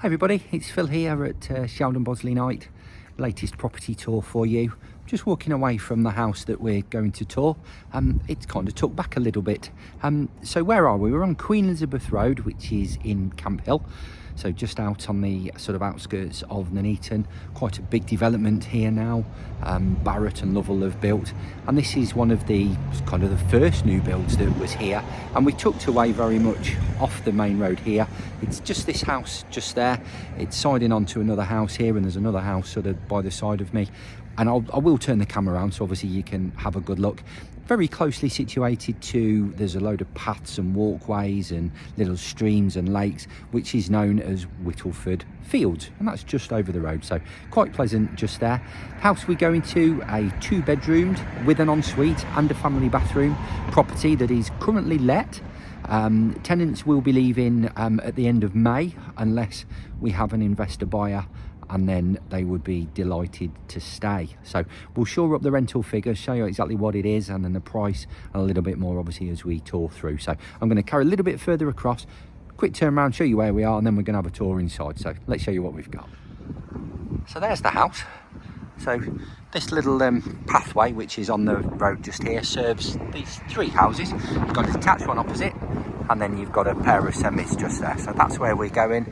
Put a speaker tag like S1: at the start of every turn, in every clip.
S1: Hi everybody, it's Phil here at Sheldon Bosley Night, latest property tour for you. Just walking away from the house that we're going to tour. It's kind of tucked back a little bit. So where are we? We're on Queen Elizabeth Road, which is in Camp Hill. So just out on the sort of outskirts of Nuneaton. Quite a big development here now. Barratt and Lovell have built, and this is one of the kind of the first new builds that was here, and we tucked away very much off the main road here. It's just this house just there. It's siding onto another house here, and there's another house sort of by the side of me, and I will turn the camera around so obviously you can have a good look. Very closely situated to, there's a load of paths and walkways and little streams and lakes, which is known as Whittleford Fields, and that's just over the road, so quite pleasant just there. House we go into, a 2-bedroomed with an ensuite and a family bathroom property that is currently let. Tenants will be leaving at the end of May unless we have an investor buyer, and then they would be delighted to stay. So we'll shore up the rental figures, show you exactly what it is, and then the price, and a little bit more obviously as we tour through. So I'm going to carry a little bit further across, quick turn around, show you where we are, and then we're going to have a tour inside. So let's show you what we've got. So there's the house. So this little pathway, which is on the road just here, serves these 3 houses. You've got a detached one opposite, and then you've got a pair of semis just there. So that's where we're going.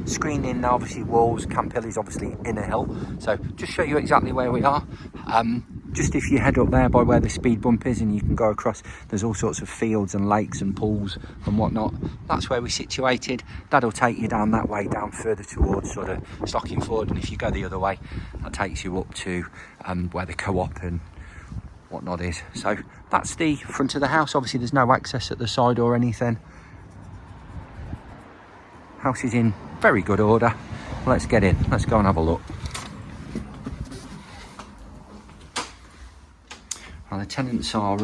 S1: Screening obviously walls. Camp Hill is obviously in a hill, so just show you exactly where we are. Just if you head up there by where the speed bump is, and you can go across, there's all sorts of fields and lakes and pools and whatnot. That's where we're situated. That'll take you down that way, down further towards sort of Stockingford, and if you go the other way, that takes you up to where the co-op and whatnot is. So that's the front of the house. Obviously there's no access at the side or anything. House is in very good order. Let's get in, let's go and have a look. Well, the tenants are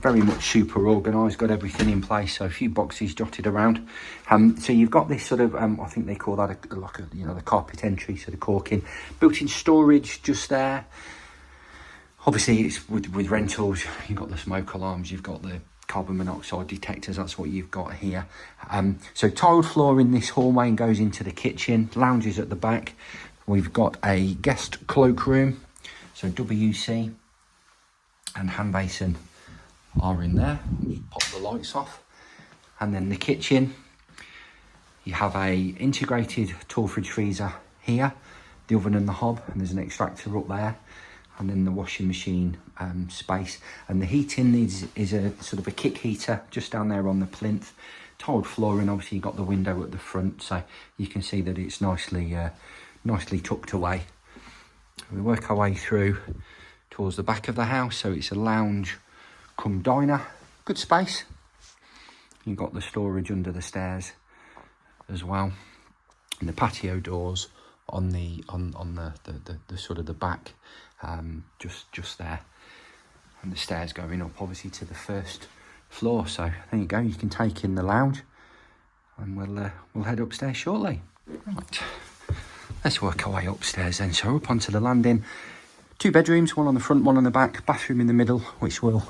S1: very much super organised, got everything in place, so a few boxes jotted around. So you've got this sort of I think they call that like a the carpet entry, so the corking, built-in storage just there. Obviously it's with rentals, you've got the smoke alarms, you've got the carbon monoxide detectors, that's what you've got here. So tiled floor in this hallway and goes into the kitchen, lounges at the back. We've got a guest cloakroom, so WC and hand basin are in there. Just pop the lights off. And then the kitchen, you have a integrated tall fridge freezer here, the oven and the hob, and there's an extractor up there, and then the washing machine space, and the heating is a sort of a kick heater just down there on the plinth. Tiled flooring, obviously you've got the window at the front, so you can see that it's nicely tucked away. We work our way through towards the back of the house, so it's a lounge come diner, good space. You've got the storage under the stairs as well, and the patio doors on the sort of the back, just there, and the stairs going up obviously to the first floor. So there you go, you can take in the lounge, and we'll head upstairs shortly. Right, let's work our way upstairs then. So up onto the landing, 2 bedrooms, one on the front, one on the back, bathroom in the middle, which we'll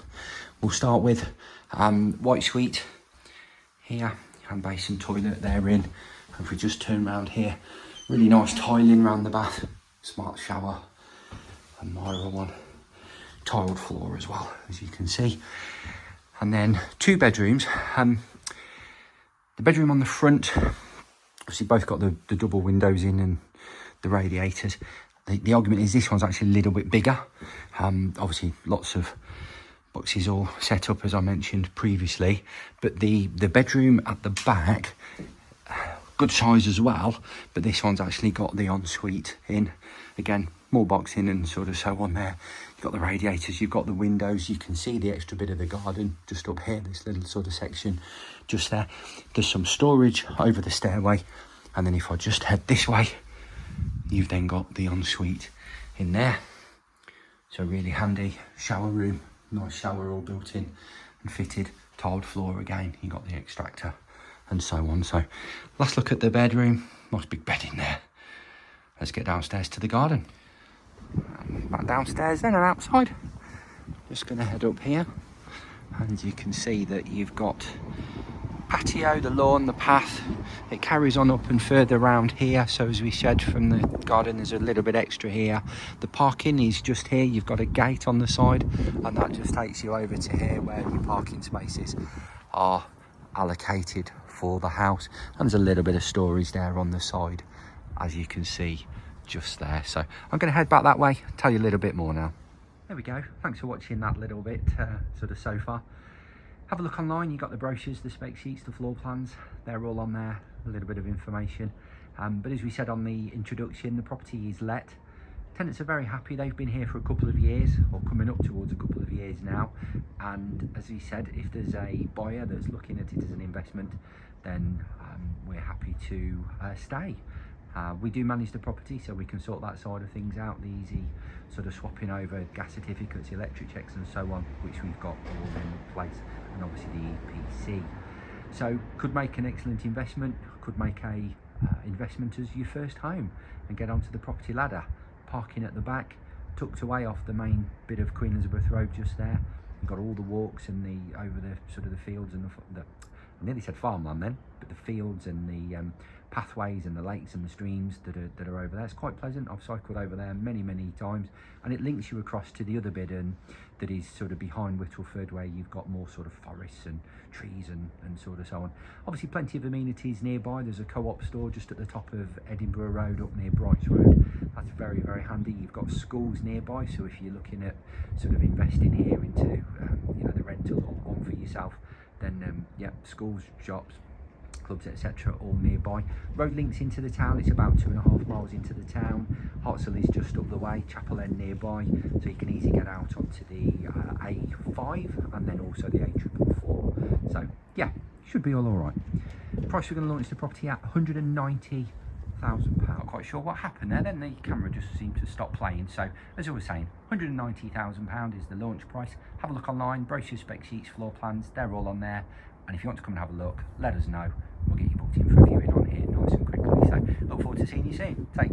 S1: start with. White suite here, hand basin, toilet there in. If we just turn around here, really nice tiling around the bath, smart shower, a mirror one, tiled floor as well, as you can see. And then 2 bedrooms. The bedroom on the front, obviously both got the double windows in and the radiators. The argument is this one's actually a little bit bigger. Obviously lots of boxes all set up as I mentioned previously, but the bedroom at the back, good size as well, but this one's actually got the ensuite in. Again, more boxing and sort of so on there. You've got the radiators, you've got the windows, you can see the extra bit of the garden just up here, this little sort of section just there. There's some storage over the stairway, and then if I just head this way, you've then got the ensuite in there. So really handy shower room, nice shower all built in and fitted, tiled floor again, you got the extractor and so on. So let's look at the bedroom, nice big bed in there. Let's get downstairs to the garden. Back downstairs then and outside. Just going to head up here, and you can see that you've got patio, the lawn, the path, it carries on up and further around here. So as we said, from the garden there's a little bit extra here. The parking is just here. You've got a gate on the side, and that just takes you over to here where your parking spaces are allocated for the house. And there's a little bit of storage there on the side, as you can see just there. So I'm going to head back that way, tell you a little bit more now. There we go. Thanks for watching that little bit sort of so far. Have a look online. You've got the brochures, the spec sheets, the floor plans. They're all on there, a little bit of information. But as we said on the introduction, the property is let. Tenants are very happy. They've been here for a couple of years, or coming up towards a couple of years now. And as we said, if there's a buyer that's looking at it as an investment, then we're happy to stay. We do manage the property, so we can sort that side of things out, the easy sort of swapping over gas certificates, electric checks and so on, which we've got all in place, and obviously the EPC. So could make an excellent investment, could make a investment as your first home and get onto the property ladder. Parking at the back, tucked away off the main bit of Queen Elizabeth Road just there. You've got all the walks and the over the sort of the fields and the I nearly said farmland then, but the fields and the pathways and the lakes and the streams that are over there. It's quite pleasant. I've cycled over there many times, and it links you across to the other bit and that is sort of behind Whittleford, where you've got more sort of forests and trees and sort of so on. Obviously plenty of amenities nearby. There's a co-op store just at the top of Edinburgh Road up near Brights Road. That's very handy. You've got schools nearby, so if you're looking at sort of investing here into you know, the rental or one for yourself, then yeah, schools, shops, clubs, etc., all nearby. Road links into the town. It's about 2.5 miles into the town. Hartshill is just up the way, Chapel End nearby, so you can easily get out onto the A5 and then also the A444. So yeah, should be all right. Price we're going to launch the property at £190,000. Not quite sure what happened there. Then the camera just seemed to stop playing. So as I was saying, £190,000 is the launch price. Have a look online. Brochure, spec sheets, floor plans, they're all on there. And if you want to come and have a look, let us know. We'll get you booked in for a viewing on here nice and quickly. So look forward to seeing you soon. Take care.